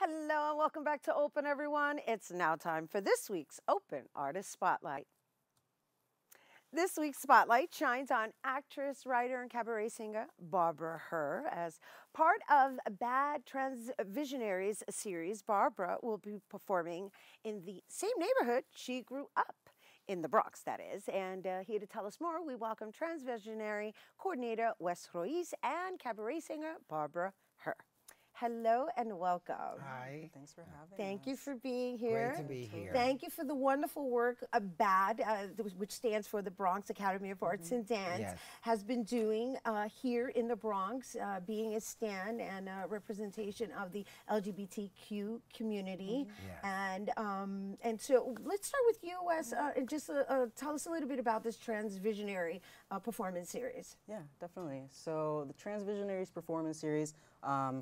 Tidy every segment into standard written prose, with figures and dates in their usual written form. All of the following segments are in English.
Hello and welcome back to Open, everyone. It's now time for this week's Open Artist Spotlight. This week's Spotlight shines on actress, writer, and cabaret singer Barbara Herr. As part of BAAD Transvisionaries series, Barbara will be performing in the same neighborhood she grew up in, the Bronx, that is. And here to tell us more, we welcome Transvisionary Coordinator Wes Ruiz and cabaret singer Barbra Herr. Hello and welcome. Hi. Thanks for having us. Thank you for being here. Great to be here. Thank you for the wonderful work BAAD, which stands for the Bronx Academy of Arts and Dance, has been doing here in the Bronx, being a stand and a representation of the LGBTQ community. And so let's start with you, Wes, and just tell us a little bit about this Transvisionary Performance Series. Yeah, definitely. So the Transvisionaries Performance Series,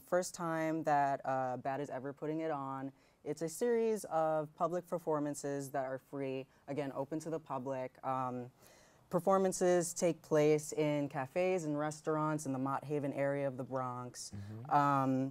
first time that BAAD is ever putting it on. It's a series of public performances that are free, again, open to the public. Performances take place in cafes and restaurants in the Mott Haven area of the Bronx. All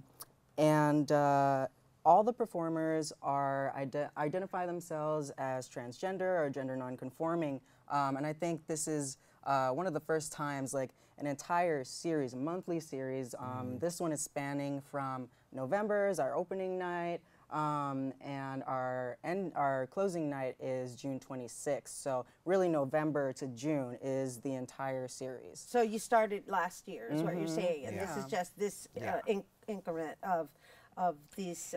the performers are identify themselves as transgender or gender nonconforming, and I think this is one of the first times, like an entire series, a monthly series. This one is spanning from November is our opening night, and our closing night is June 26th. So really November to June is the entire series. So you started last year, is what you're saying, and this is just this increment of these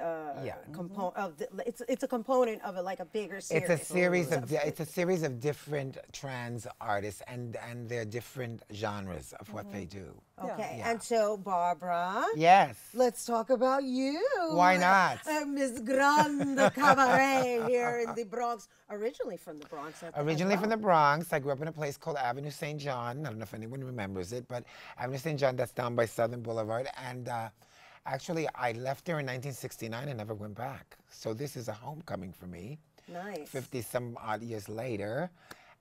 component. It's a component of like a bigger series. It's a series of different trans artists, and they're different genres of what they do. Okay, and so Barbara. Yes. Let's talk about you. Why not? Miss Grande Cabaret here in the Bronx. Originally from the Bronx. Originally from the Bronx. I grew up in a place called Avenue St. John. I don't know if anyone remembers it, but Avenue St. John, that's down by Southern Boulevard. And actually, I left there in 1969 and never went back. So this is a homecoming for me. Nice. 50 some odd years later.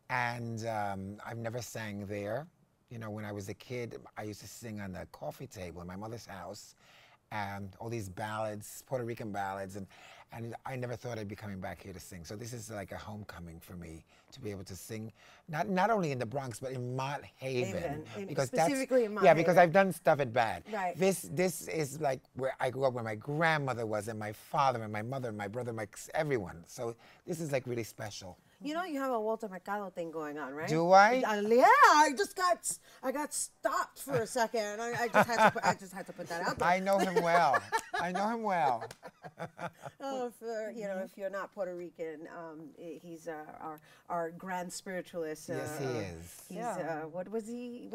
And I've never sang there. You know, when I was a kid, I used to sing on the coffee table in my mother's house. All these ballads, Puerto Rican ballads, and I never thought I'd be coming back here to sing. So this is like a homecoming for me to be able to sing, not only in the Bronx, but in Mott Haven. Because specifically in Mott Yeah, Haven. because I've done stuff at BAAD. Right. This is like where I grew up, where my grandmother was, and my father, and my mother, and my brother, everyone. So this is like really special. You know you have a Walter Mercado thing going on, right? Do I? Yeah, I got stopped for a second. I just had to put that out there. I know him well. I know him well. If you're not Puerto Rican, he's our grand spiritualist. Yes, he is. He's what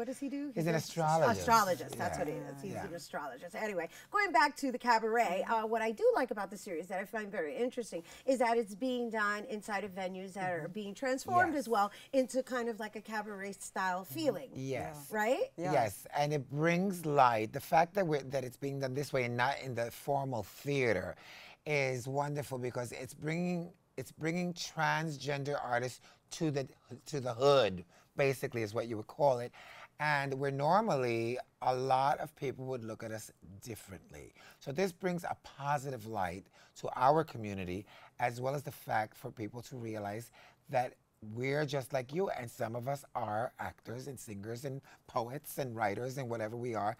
does he do? He's an astrologist. Astrologist, that's what he is. He's an astrologist. Anyway, going back to the cabaret, what I do like about the series that I find very interesting is that it's being done inside of venues that are being transformed as well into kind of like a cabaret style feeling. Yes. Right? Yeah. Yes, and it brings light. The fact that it's being done this way and not in the formal theater is wonderful, because it's bringing transgender artists to the hood, basically, is what you would call it. And where normally a lot of people would look at us differently. So this brings a positive light to our community, as well as the fact for people to realize that we're just like you, and some of us are actors and singers and poets and writers and whatever we are.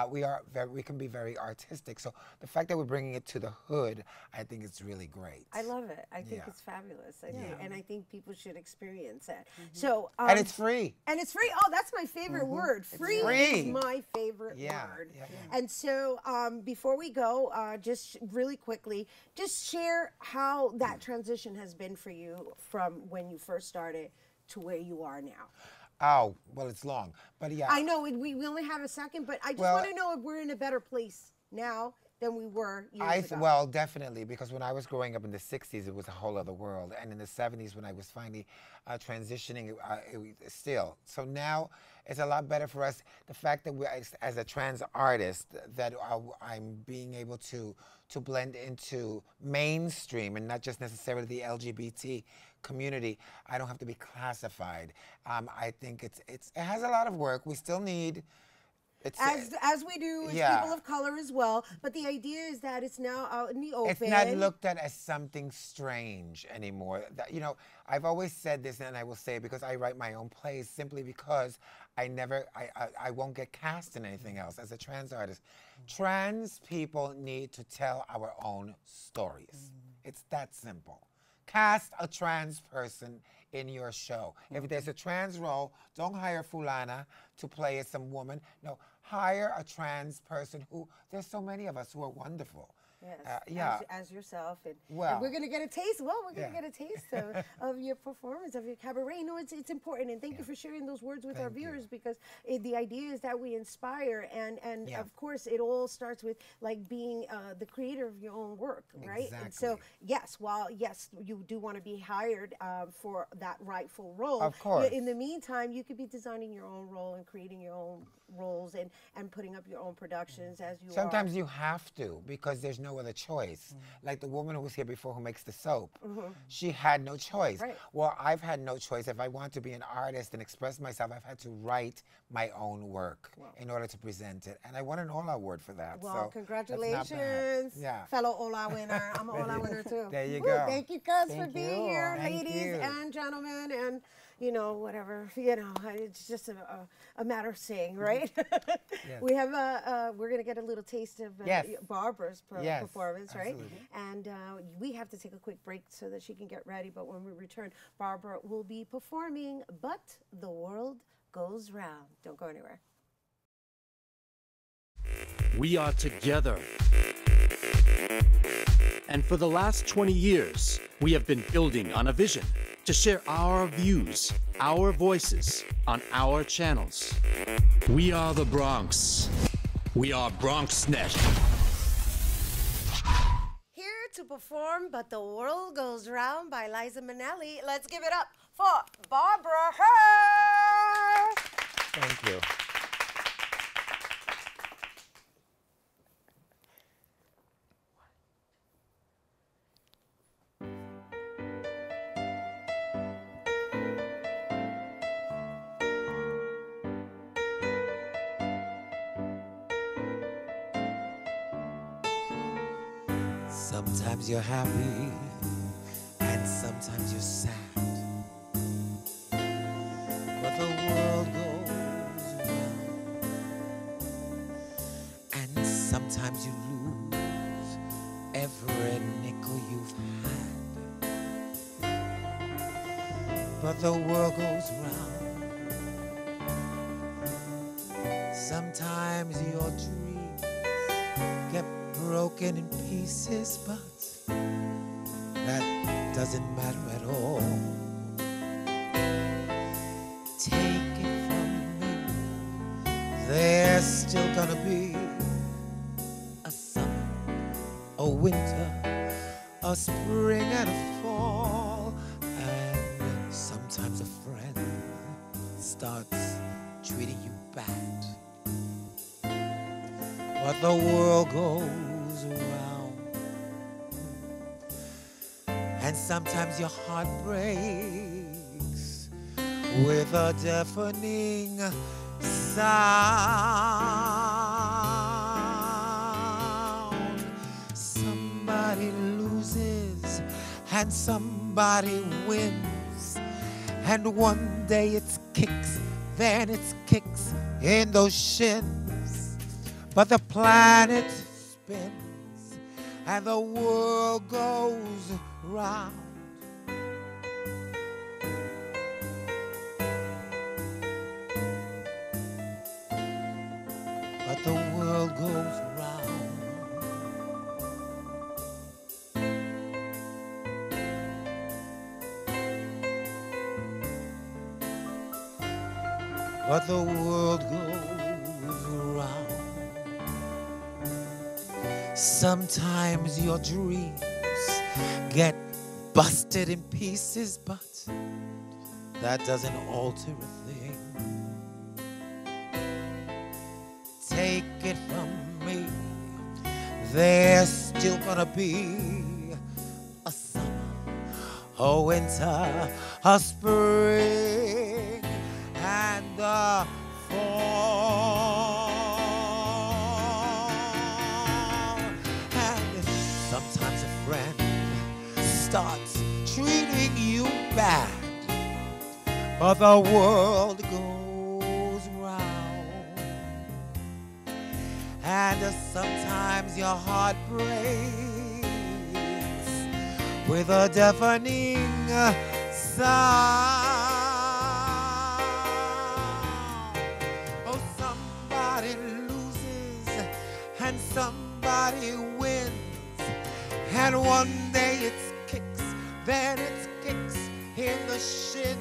We can be very artistic. So the fact that we're bringing it to the hood, I think it's really great. I love it. I think it's fabulous. And I think people should experience it. So and it's free. And it's free. Oh, that's my favorite word. Free is my favorite word. And so before we go, just really quickly, just share how that transition has been for you from when you first started to where you are now. Oh, well, it's long, but yeah. I know we only have a second, but I just want to know if we're in a better place now than we were years ago. Well, definitely, because when I was growing up in the 60s, it was a whole other world. And in the 70s, when I was finally transitioning, still. So now it's a lot better for us. The fact that as a trans artist, that I'm being able to blend into mainstream and not just necessarily the LGBT community. I don't have to be classified. I think it has a lot of work. We still need It's as we do as people of color as well. But the idea is that it's now out in the open. It's not looked at as something strange anymore. That, you know, I've always said this, and I will say it because I write my own plays simply because I won't get cast in anything else as a trans artist. Trans people need to tell our own stories. It's that simple. Cast a trans person in your show. If there's a trans role, don't hire Fulana to play as some woman. No, hire a trans person who, there's so many of us who are wonderful. Yes, as yourself. And we're going to get a taste. Well, we're going to get a taste of your performance, of your cabaret. No, it's important. And thank you for sharing those words with our viewers, because the idea is that we inspire. And of course, it all starts with like being the creator of your own work, right? Exactly. And so, yes, while, yes, you do want to be hired for that rightful role. Of course. In the meantime, you could be designing your own role and creating your own roles and putting up your own productions as you Sometimes you have to, because there's no other choice. Like the woman who was here before who makes the soap, she had no choice. Right. Well, I've had no choice. If I want to be an artist and express myself, I've had to write my own work in order to present it. And I won an Ola Award for that. Well, so congratulations, fellow Ola winner. I'm an Ola winner too. There you go. Thank you, cuz, for being here, ladies and gentlemen, and you know, whatever, you know, it's just a matter of saying, right? We have, we're going to get a little taste of Barbara's performance, right? And we have to take a quick break so that she can get ready. But when we return, Barbara will be performing But the World Goes Round. Don't go anywhere. We are together. And for the last 20 years, we have been building on a vision to share our views, our voices on our channels. We are the Bronx. We are BronxNet. Here to perform But the World Goes Round by Liza Minnelli. Let's give it up for Barbra Herr. Thank you. Sometimes you're happy, and sometimes you're sad. But the world goes round, and sometimes you lose every nickel you've had. But the world goes round. Sometimes your dreams get broken in pieces, but that doesn't matter at all. Take it from me, there's still gonna be a summer, a winter, a spring and a fall. And sometimes a friend starts treating you bad. But the world goes around, and sometimes your heart breaks with a deafening sound. Somebody loses and somebody wins, and one day it's kicks, then it's kicks in those shins. But the planet spins and the world goes round. But the world goes round. But the world goes round. Sometimes your dreams get busted in pieces, but that doesn't alter a thing. Take it from me, there's still gonna be a summer, a winter, a spring, and a fall. sometimes a friend starts treating you bad, but the world goes round, and sometimes your heart breaks with a deafening sound. Oh, somebody loses and somebody wins, and one day it's kicks, then it's kicks in the shins,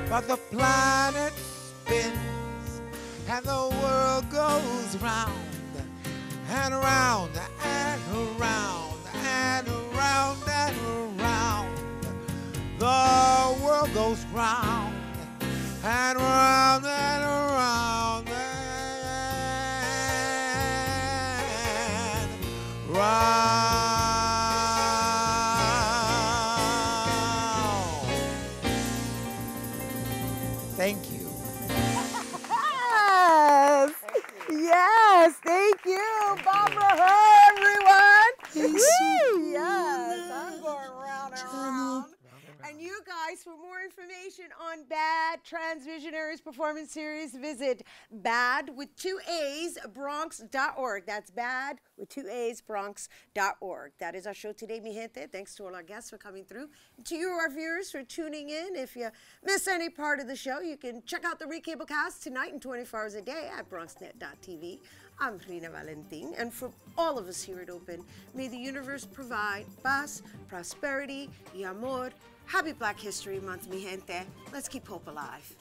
but the planet spins and the world goes round and round and around and around and around. The world goes round and round and around and round. Thank you. Yes. Yes. Thank you, Barbra Herr, everyone. Woo, yes. I'm going round and round. And you guys, for more information on BAAD Transvisionarie Performance Series, visit BAAD with 2 A's, Bronx.org. That's BAAD with 2 A's, Bronx.org. That is our show today, mi gente. Thanks to all our guests for coming through. And to you, our viewers, for tuning in. If you miss any part of the show, you can check out the recablecast tonight and 24 hours a day at BronxNet.tv. I'm Rhina Valentin, and for all of us here at Open, may the universe provide paz, prosperity, y amor. Happy Black History Month, mi gente. Let's keep hope alive.